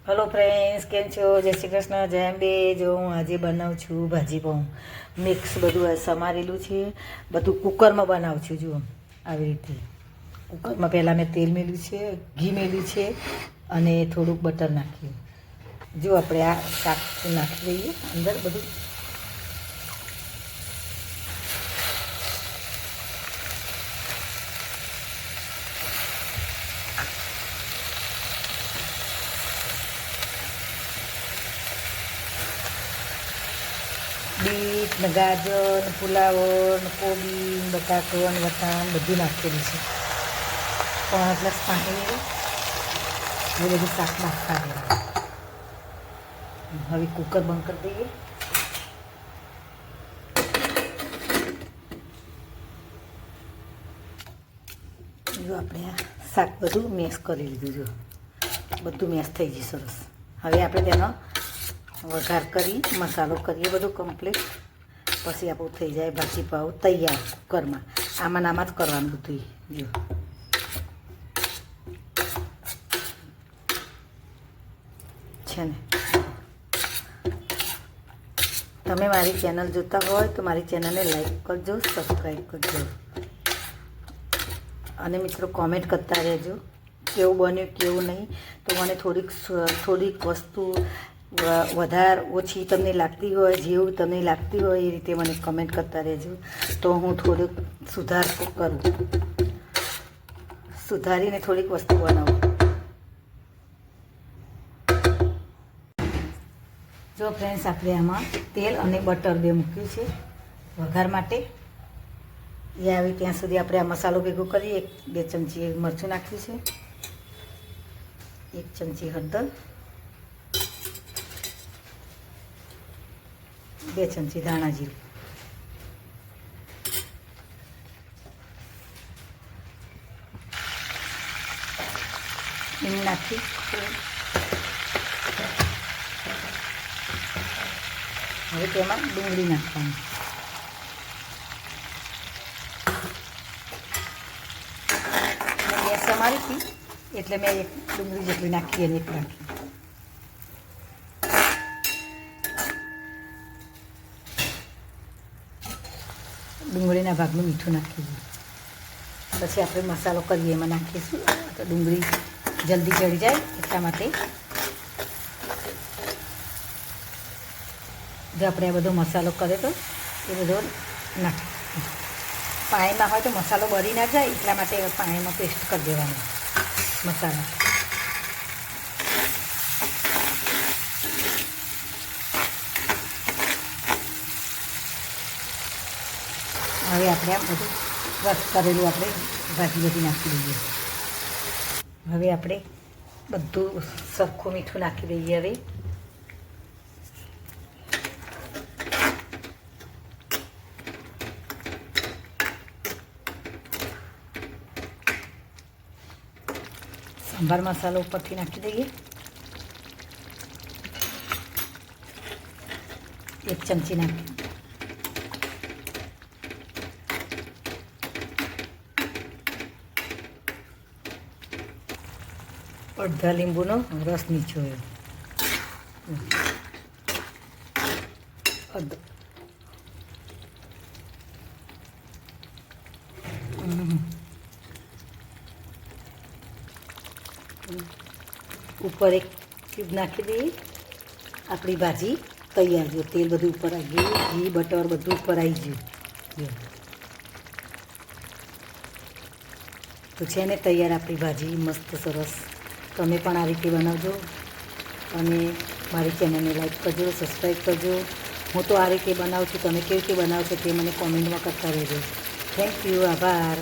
Hello friends, કેમ છો? જય શ્રી કૃષ્ણ, જય અંબે. જો હું આજે બનાવું છું ભાજી પાઉં. મિક્સ બધું સમારેલું છે, બધું કુકરમાં બનાવું છું. જુઓ આવી રીતે કુકરમાં પહેલાં મેં તેલ મેલ્યું છે, ઘી મેલ્યું છે અને થોડુંક બટર નાખ્યું. જો આપણે આ શાક નાખી દઈએ અંદર બધું. બીટ ને ગાજર ને ફુલાવર ને કોબી ને બટાકો ને વટાણ બધું નાખેલું છે. 3 ગ્લાસ પાણી એ બધું શાક નાખતા રહેવાનું. હવે કુકર બંધ કરી દઈએ. જો આપણે આ શાક બધું મેશ કરી લીધું. જો બધું મેશ થઈ ગયું સરસ. હવે આપણે તેનો વઘાર કરી મસાલો કરીએ બધું કમ્પ્લીટ. પછી આપણું થઈ જાય ભાજી પાઉં તૈયાર કુકરમાં. આમાં જ કરવાનું બધું. જો છે ને, તમે મારી ચેનલ જોતા હોય તો મારી ચેનલને લાઈક કરજો, સબસ્ક્રાઈબ કરજો અને મિત્રો કોમેન્ટ કરતા રહેજો કેવું બન્યું કેવું નહીં. તો મને થોડીક વસ્તુ વધારે ઓછી તમને લાગતી હોય, જેવું તમને લાગતી હોય એ રીતે મને કમેન્ટ કરતા રહેજો. તો હું થોડુંક સુધારીને થોડીક વસ્તુ બનાવું. જો ફ્રેન્ડ્સ, આપણે આમાં તેલ અને બટર બે મૂક્યું છે વઘાર માટે. એ આવે ત્યાં સુધી આપણે આ મસાલો ભેગો કરી 1-2 ચમચી મરચું નાખ્યું છે, 1 ચમચી હળદર, 2 ચમચી ધાણા જીરું, હિંગ નાખી હવે તેમાં ડુંગળી નાખવાની. ગેસ અમારી હતી એટલે મેં 1 ડુંગળી જેટલી નાખી અને 1 નાખી. ડુંગળીના ભાગનું મીઠું નાખી દઈએ. પછી આપણે મસાલો કરીએ એમાં નાખીશું તો ડુંગળી જલ્દી ચડી જાય એટલા માટે. જો આપણે આ બધો મસાલો કર્યો તો એ બધો નાખી. પાણીમાં હોય તો મસાલો બળી ના જાય એટલા માટે પાણીમાં પેસ્ટ કરી દેવાનો મસાલો. હવે આપણે આ બધું રસ કરેલું આપણે ભાજી બધી નાખી દઈએ. હવે આપણે બધું સરખું મીઠું નાખી દઈએ. હવે સંભાર મસાલો ઉપરથી નાખી દઈએ. 1 ચમચી નાખી. અડધા લીંબુનો રસ નીચોયો. ઉપર 1 ક્યુબ નાખી દઈએ. આપણી ભાજી તૈયાર. જો તેલ બધું ઉપર આવી ગયું, ઘી બટર બધું ઉપર આવી ગયું. તો છે ને તૈયાર આપણી ભાજી મસ્ત સરસ. તમે પણ આ રીતે બનાવજો અને મારી ચેનલને લાઈક કરજો, સબસ્ક્રાઈબ કરજો. હું તો આ રીતે બનાવું છું, તમે કેવી રીતે બનાવો છો તે મને કોમેન્ટમાં કરતા રહેજો. થેન્ક યુ, આભાર.